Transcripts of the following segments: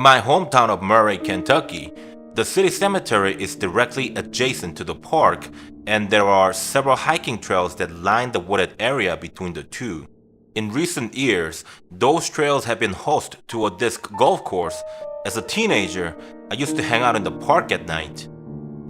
In my hometown of Murray, Kentucky, the city cemetery is directly adjacent to the park, and there are several hiking trails that line the wooded area between the two. In recent years, those trails have been host to a disc golf course. As a teenager, I used to hang out in the park at night.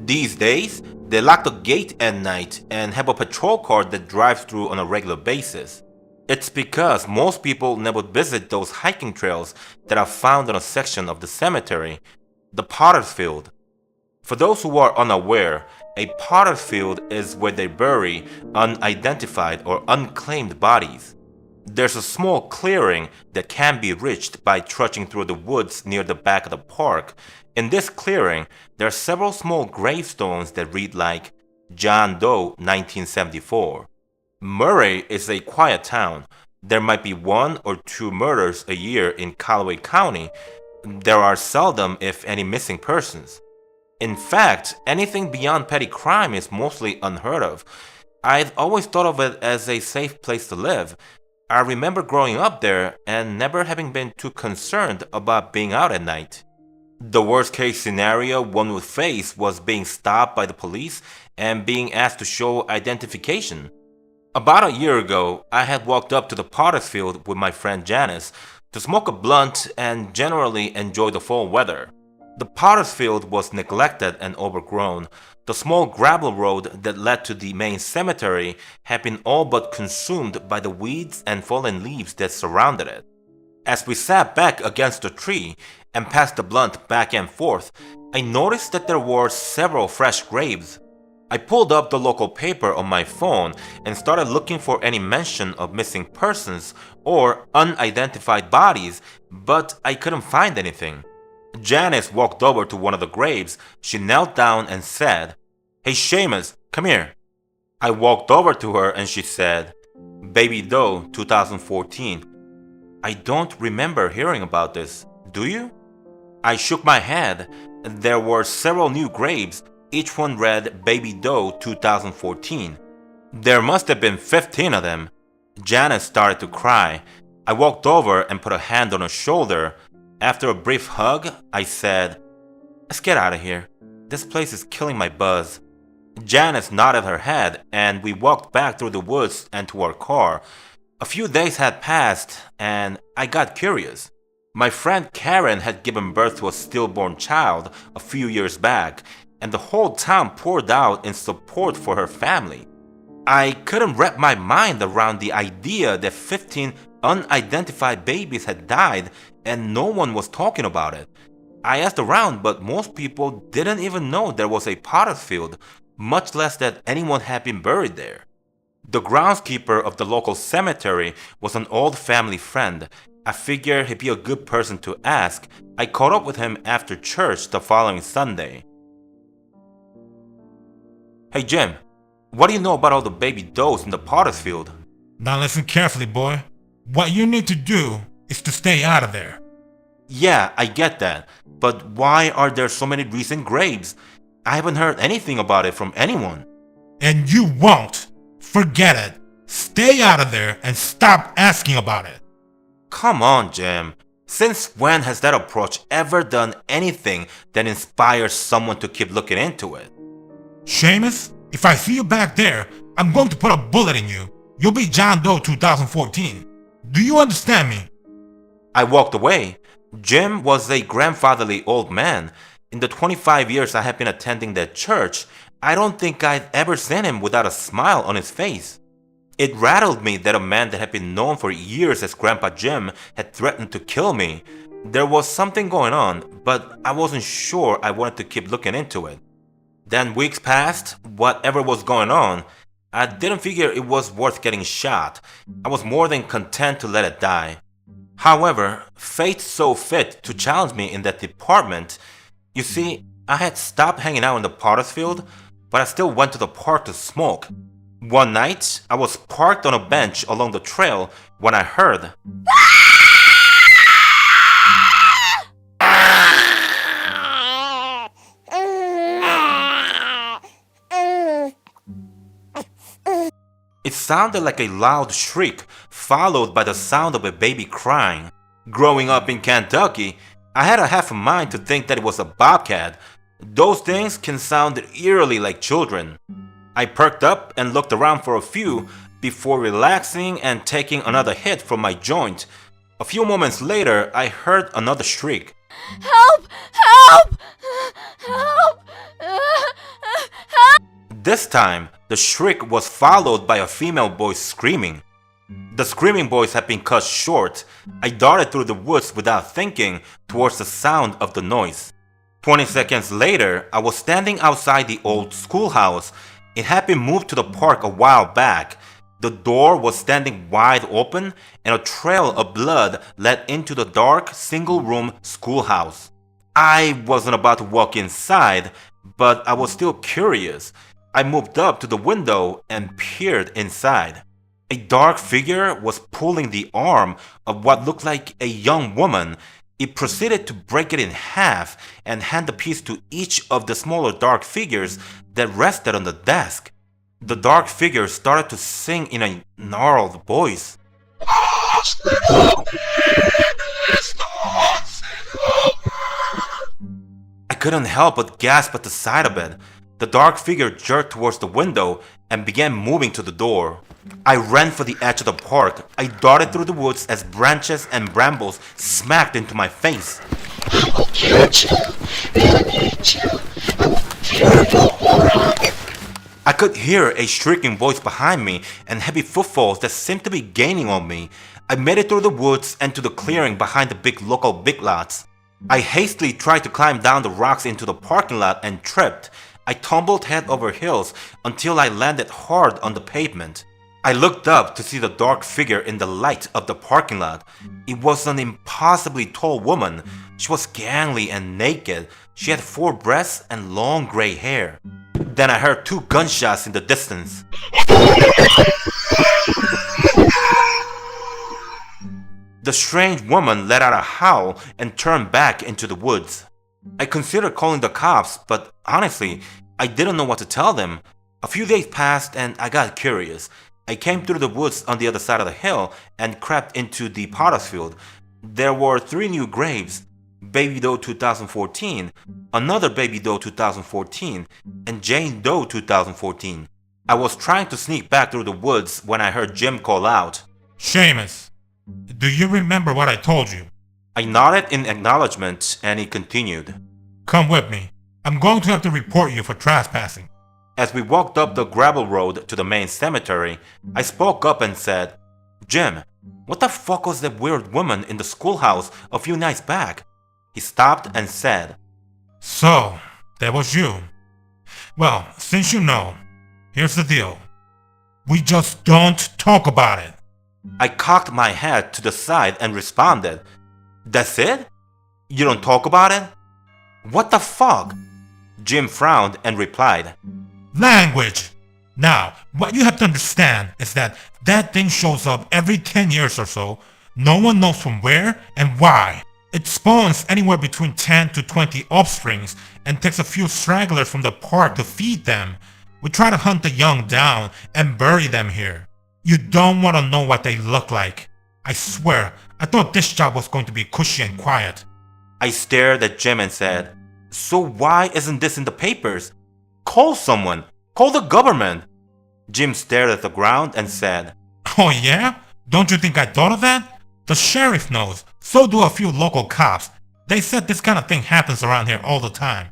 These days, they lock the gate at night and have a patrol car that drives through on a regular basis. It's because most people never visit those hiking trails that are found on a section of the cemetery, the Potter's Field. For those who are unaware, a Potter's Field is where they bury unidentified or unclaimed bodies. There's a small clearing that can be reached by trudging through the woods near the back of the park. In this clearing, there are several small gravestones that read like John Doe 1974. Murray is a quiet town. There might be one or two murders a year in Callaway County. There are seldom, if any, missing persons. In fact, anything beyond petty crime is mostly unheard of. I've always thought of it as a safe place to live. I remember growing up there and never having been too concerned about being out at night. The worst case scenario one would face was being stopped by the police and being asked to show identification. About a year ago, I had walked up to the Potter's Field with my friend Janice to smoke a blunt and generally enjoy the fall weather. The Potter's Field was neglected and overgrown. The small gravel road that led to the main cemetery had been all but consumed by the weeds and fallen leaves that surrounded it. As we sat back against a tree and passed the blunt back and forth, I noticed that there were several fresh graves. I pulled up the local paper on my phone and started looking for any mention of missing persons or unidentified bodies, but I couldn't find anything. Janice walked over to one of the graves. She knelt down and said, "Hey Seamus, come here." I walked over to her and she said, "Baby Doe 2014. I don't remember hearing about this. Do you?" I shook my head. There were several new graves. Each one read Baby Doe 2014. There must have been 15 of them. Janice started to cry. I walked over and put a hand on her shoulder. After a brief hug, I said, "Let's get out of here. This place is killing my buzz." Janice nodded her head and we walked back through the woods and to our car. A few days had passed and I got curious. My friend Karen had given birth to a stillborn child a few years back, and the whole town poured out in support for her family. I couldn't wrap my mind around the idea that 15 unidentified babies had died and no one was talking about it. I asked around, but most people didn't even know there was a Potter's Field, much less that anyone had been buried there. The groundskeeper of the local cemetery was an old family friend. I figured he'd be a good person to ask. I caught up with him after church the following Sunday. "Hey Jim, what do you know about all the baby does in the Potter's Field?" Now listen carefully, boy. What you need to do is to stay out of there. "Yeah, I get that, but why are there so many recent graves? I haven't heard anything about it from anyone." And you won't. Forget it. Stay out of there and stop asking about it. Come on, Jim. Since when has that approach ever done anything that inspires someone to keep looking into it? Seamus, if I see you back there, I'm going to put a bullet in you. You'll be John Doe 2014. Do you understand me? I walked away. Jim was a grandfatherly old man. In the 25 years I have been attending that church, I don't think I've ever seen him without a smile on his face. It rattled me that a man that had been known for years as Grandpa Jim had threatened to kill me. There was something going on, but I wasn't sure I wanted to keep looking into it. Then weeks passed. Whatever was going on, I didn't figure it was worth getting shot. I was more than content to let it die. However, fate saw fit to challenge me in that department. You see, I had stopped hanging out in the Potter's Field, but I still went to the park to smoke. One night, I was parked on a bench along the trail when I heard It sounded like a loud shriek, followed by the sound of a baby crying. Growing up in Kentucky, I had a half a mind to think that it was a bobcat. Those things can sound eerily like children. I perked up and looked around for a few before relaxing and taking another hit from my joint. A few moments later, I heard another shriek. Help! Help! Help! This time, the shriek was followed by a female voice screaming. The screaming voice had been cut short. I darted through the woods without thinking towards the sound of the noise. 20 seconds later, I was standing outside the old schoolhouse. It had been moved to the park a while back. The door was standing wide open and a trail of blood led into the dark, single-room schoolhouse. I wasn't about to walk inside, but I was still curious. I moved up to the window and peered inside. A dark figure was pulling the arm of what looked like a young woman. It proceeded to break it in half and hand the piece to each of the smaller dark figures that rested on the desk. The dark figure started to sing in a gnarled voice. I couldn't help but gasp at the sight of it. The dark figure jerked towards the window and began moving to the door. I ran for the edge of the park. I darted through the woods as branches and brambles smacked into my face. I will catch you. I need you. I will kill the horror. I could hear a shrieking voice behind me and heavy footfalls that seemed to be gaining on me. I made it through the woods and to the clearing behind the big local big lots. I hastily tried to climb down the rocks into the parking lot and tripped. I tumbled head over heels until I landed hard on the pavement. I looked up to see the dark figure in the light of the parking lot. It was an impossibly tall woman. She was gangly and naked. She had 4 breasts and long gray hair. Then I heard 2 gunshots in the distance. The strange woman let out a howl and turned back into the woods. I considered calling the cops, but honestly, I didn't know what to tell them. A few days passed and I got curious. I came through the woods on the other side of the hill and crept into the potter's field. There were 3 new graves. Baby Doe 2014, another Baby Doe 2014, and Jane Doe 2014. I was trying to sneak back through the woods when I heard Jim call out. Seamus, do you remember what I told you? I nodded in acknowledgement and he continued. Come with me. I'm going to have to report you for trespassing. As we walked up the gravel road to the main cemetery, I spoke up and said, Jim, what the fuck was that weird woman in the schoolhouse a few nights back? He stopped and said, So, that was you. Well, since you know, here's the deal. We just don't talk about it. I cocked my head to the side and responded, That's it? You don't talk about it? What the fuck? Jim frowned and replied, Language! Now, what you have to understand is that thing shows up every 10 years or so. No one knows from where and why. It spawns anywhere between 10 to 20 offsprings and takes a few stragglers from the park to feed them. We try to hunt the young down and bury them here. You don't want to know what they look like. I swear, I thought this job was going to be cushy and quiet. I stared at Jim and said, So why isn't this in the papers? Call someone. Call the government. Jim stared at the ground and said, Oh yeah? Don't you think I thought of that? The sheriff knows. So do a few local cops. They said this kind of thing happens around here all the time.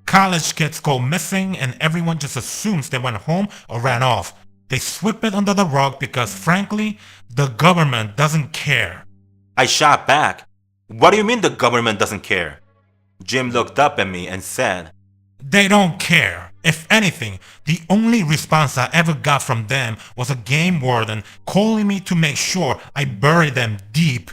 College kids go missing and everyone just assumes they went home or ran off. They sweep it under the rug because frankly, the government doesn't care. I shot back. What do you mean the government doesn't care? Jim looked up at me and said, They don't care. If anything, the only response I ever got from them was a game warden calling me to make sure I bury them deep.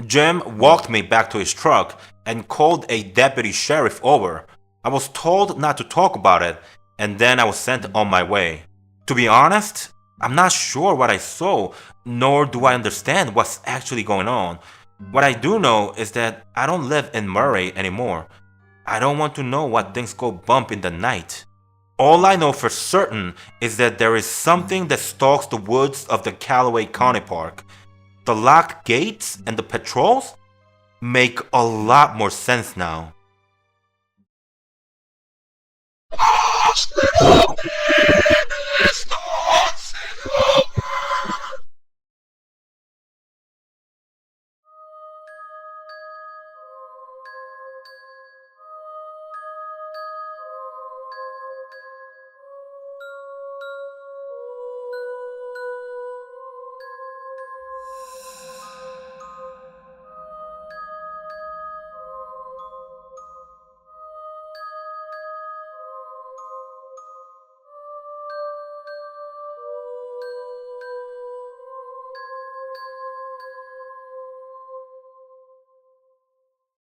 Jim walked me back to his truck and called a deputy sheriff over. I was told not to talk about it, and then I was sent on my way. To be honest, I'm not sure what I saw, nor do I understand what's actually going on. What I do know is that I don't live in Murray anymore. I don't want to know what things go bump in the night. All I know for certain is that there is something that stalks the woods of the Callaway County Park. The locked gates and the patrols? make a lot more sense now. Hospital is the